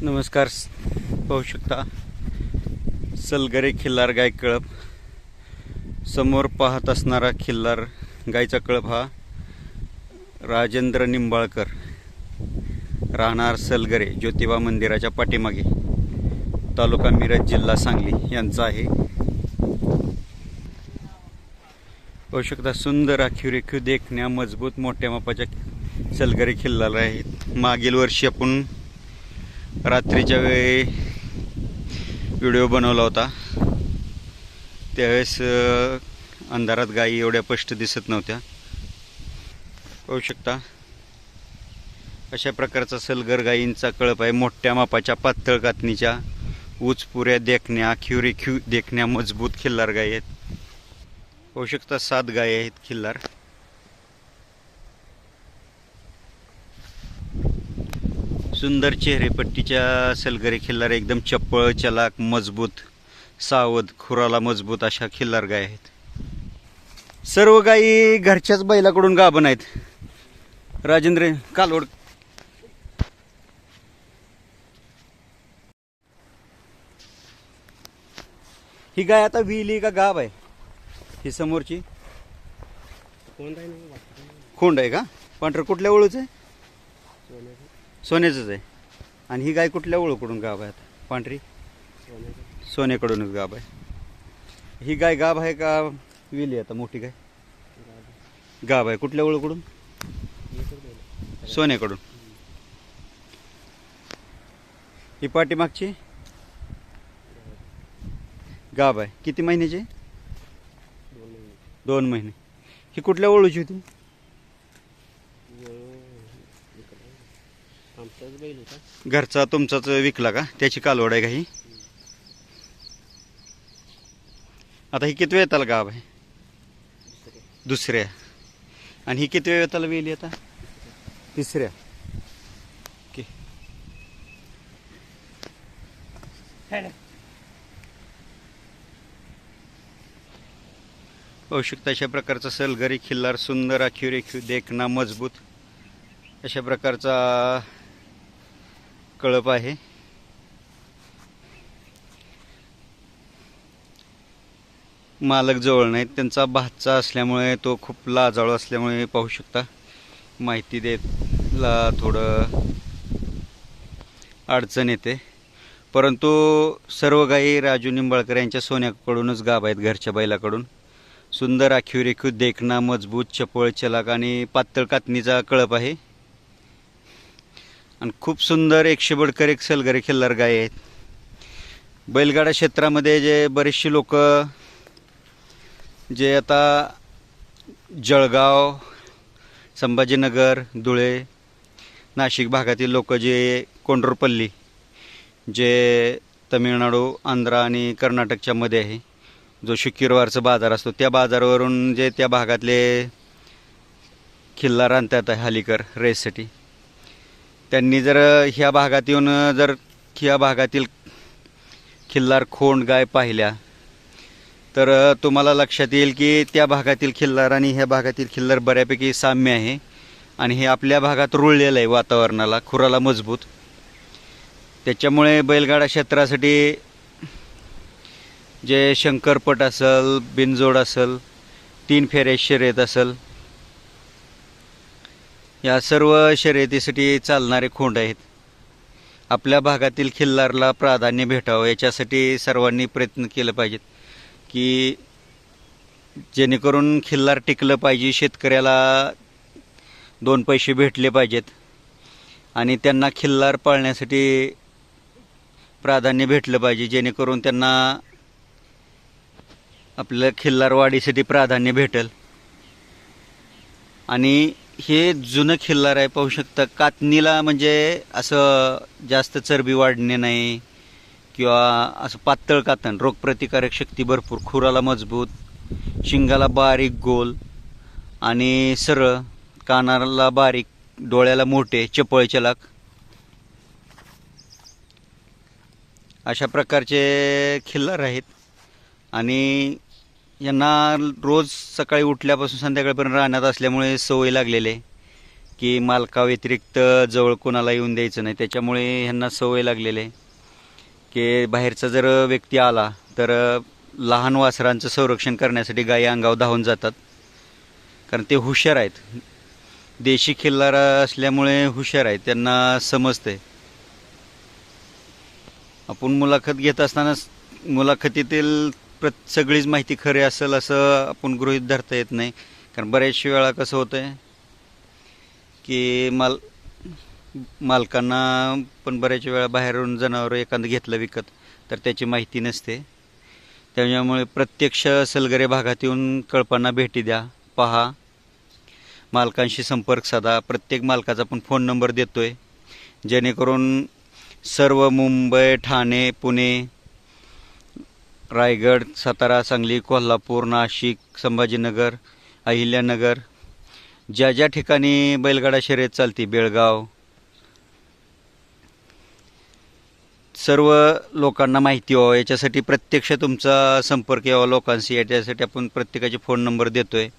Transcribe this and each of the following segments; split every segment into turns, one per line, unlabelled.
नमस्कार. पाहू शकता सलगरे खिल्लार गाय कळप. समोर पाहत असणारा खिल्लार गायचा कळप हा राजेंद्र निंबाळकर, राहणार सलगरे, ज्योतिबा मंदिराच्या पाठीमागे, तालुका मिरज, जिल्हा सांगली यांचा आहे. पाहू शकता सुंदर आखीव रेखीव देखण्या मजबूत मोठ्या मापाच्या सलगरे खिल्लार आहेत. मागील वर्षी आपण रात्रीच्या वेळी व्हिडिओ बनवला होता, त्यावेळेस अंधारात गायी एवढ्या स्पष्ट दिसत नव्हत्या. पाहू शकता अशा प्रकारचा सलगर गायींचा कळप आहे. मोठ्या मापाच्या पातळ कातणीच्या उचपुऱ्या देखण्या आखीव रेखीव देखण्या मजबूत खिल्लार गायी आहेत. पाहू शकता 7 गायी आहेत खिल्लार. सुंदर चेहरेपट्टीच्या सलगरे खिल्लार एकदम चप्पळ, चलाक, मजबूत, सावध, खुराला मजबूत अशा खिल्लार गाय आहेत. सर्व गायी घरच्याच बैलाकडून गाभण आहेत. राजेंद्र कालवड. ही गाय आता विली का गाभ आहे? ही समोरची खोंड आहे का? पांढर कुठल्या ओळूच आहे? सोन्याचंच आहे. आणि ही गाय कुठल्या ओळूकडून गाभ आहे? पांढरी सोन्याकडूनच गाभ आहे. ही गाय गाभ आहे का विली? आता मोठी गाय गाभ आहे. कुठल्या ओळूकडून? सोन्याकडून. ही पाठीमागची गाभ आहे. किती महिन्याची? 2 महिने. ही कुठल्या ओळूची होती? घरचा तुमचाच विकला का? त्याची कालवड आहे का ही? आता ही किती वेळ गाभ आहे? दुसऱ्या. आणि ही किती वेळ वेली आता? तिसऱ्या. ओके. पाहू शकता अशा प्रकारचा सलगरी खिल्लार, सुंदर आखीव रेखीव देखना मजबूत अशा प्रकारचा कळप आहे. मालक जवळ नाहीत, त्यांचा भाचा असल्यामुळे तो खूप लाजाळू असल्यामुळे पाहू शकता माहिती द्यायला थोडं अडचण येते. परंतु सर्व गायी राजू निंबाळकर यांच्या सोन्याकडूनच गाभ आहेत, घरच्या बैलाकडून. सुंदर आखीव रेखीव देखना मजबूत, चपळ, चलाक आणि पातळ कातणीचा कळप आहे. आणि खूप सुंदर 100 बडकर 1 सलगरे खिल्लार गाय आहेत. बैलगाडा क्षेत्रामध्ये जे बरेचसे लोक जे आता जळगाव, संभाजीनगर, धुळे, नाशिक भागातील लोक जे कोंडूरपल्ली, जे तमिळनाडू, आंध्र आणि कर्नाटकच्या मध्ये आहे, जो शुक्रवारचा बाजार असतो, त्या बाजारावरून जे त्या भागातले खिल्लार आणतात हालीकर रेससाठी, त्यांनी जर ह्या भागात येऊन जर ह्या भागातील खिल्लार खोंड गाय पाहिल्या तर तुम्हाला लक्षात येईल की त्या भागातील खिल्लार आणि ह्या भागातील खिल्लार बऱ्यापैकी साम्य आहे. आणि हे आपल्या भागात रुळलेलं आहे वातावरणाला, खुराला मजबूत. त्याच्यामुळे बैलगाडा क्षेत्रासाठी जे शंकरपट असेल, बिनजोड असेल, 3 फेऱ्या शर्यत असेल, या सर्व शर्यतीसाठी चालणारे खोंड आहेत. आपल्या भागातील खिल्लारला प्राधान्य भेटावं याच्यासाठी सर्वांनी प्रयत्न केले पाहिजेत की जेणेकरून खिल्लार टिकलं पाहिजे, शेतकऱ्याला 2 पैसे भेटले पाहिजेत आणि त्यांना खिल्लार पाळण्यासाठी प्राधान्य भेटलं पाहिजे, जेणेकरून त्यांना आपल्या खिल्लार वाढीसाठी प्राधान्य भेटेल. आणि हे जुनं खिल्लार आहे. पाहू शकता कातणीला म्हणजे असं जास्त चरबी वाढणे नाही किंवा असं पातळ कातण, रोगप्रतिकारक शक्ती भरपूर, खुराला मजबूत, शिंगाला बारीक गोल आणि सरळ, कानाला बारीक, डोळ्याला मोठे, चपळ चलाक अशा प्रकारचे खिल्लार आहेत. आणि यांना रोज सकाळी उठल्यापासून संध्याकाळपर्यंत राहण्यात असल्यामुळे सवय लागलेली आहे. की मालकाव्यतिरिक्त जवळ कोणाला येऊन द्यायचं नाही. त्याच्यामुळे ह्यांना सवय लागलेली आहे की बाहेरचा जर व्यक्ती आला तर लहान वासरांचं संरक्षण करण्यासाठी गायी अंगावर धावून जातात, कारण ते हुशार आहेत. देशी खिल्लार असल्यामुळे हुशार आहेत, त्यांना समजते. आपण मुलाखत घेत असताना मुलाखतीतील सगळीच माहिती खरी असेल असं आपण गृहीत धरता येत नाही, कारण बऱ्याच वेळा कसं होतं आहे की मालकांना पण बऱ्याच वेळा बाहेरून जनावरं एखादं घेतलं विकत तर त्याची माहिती नसते. त्यामुळे प्रत्यक्ष सलगरे भागात येऊन कळपांना भेटी द्या, पहा, मालकांशी संपर्क साधा. प्रत्येक मालकाचा आपण फोन नंबर देतो आहे, जेणेकरून सर्व मुंबई, ठाणे, पुणे, रायगड, सातारा, सांगली, कोल्हापूर, नाशिक, संभाजीनगर, अहिल्यानगर, ज्या ज्या ठिकाणी बैलगाडा शर्यत चालते, बेळगाव, सर्व लोकांना माहिती व्हावं याच्यासाठी प्रत्यक्ष तुमचा संपर्क यावा लोकांशी, याच्यासाठी आपण प्रत्येकाचे फोन नंबर देतो आहे.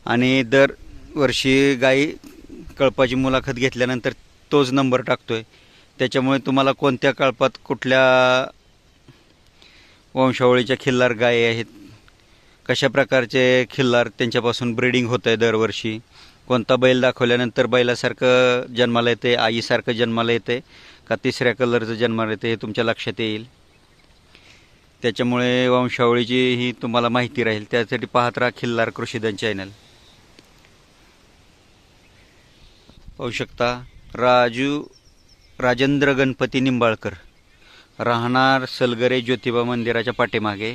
आणि दरवर्षी गाई कळपाची मुलाखत घेतल्यानंतर तोच नंबर टाकतो आहे. त्याच्यामुळे तुम्हाला कोणत्या कळपात कुठल्या वंशावळीच्या खिल्लार गायी आहेत, कशा प्रकारचे खिल्लार त्यांच्यापासून ब्रीडिंग होतं आहे दरवर्षी, कोणता बैल दाखवल्यानंतर बैलासारखं जन्माला येते, आईसारखं जन्माला येते का तिसऱ्या कलरचं जन्माला येते, हे तुमच्या लक्षात येईल. त्याच्यामुळे वंशावळीची ही तुम्हाला माहिती राहील. त्यासाठी पाहत राहा खिल्लार कृषीधन चॅनल. पाहू शकता राजेंद्र गणपती निंबाळकर, राहणार सलगरे ज्योतिबा मंदिराच्या पाठीमागे,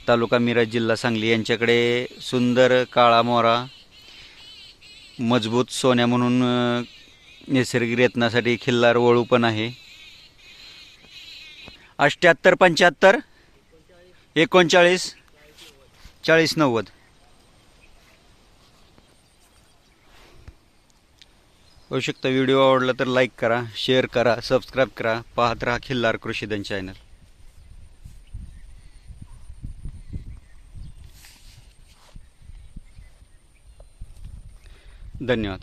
तालुका मिरज, जिल्हा सांगली. यांच्याकडे सुंदर काळा मोरा, मजबूत सोन्या म्हणून नैसर्गिक रेतनासाठी खिल्लार वळू पण आहे. 78 75 39 40 90. होऊ शकता. व्हिडिओ आवडला तर लाईक करा, शेअर करा, सबस्क्राईब करा. पाहत राहा खिल्लार कृषीधन चॅनल. धन्यवाद.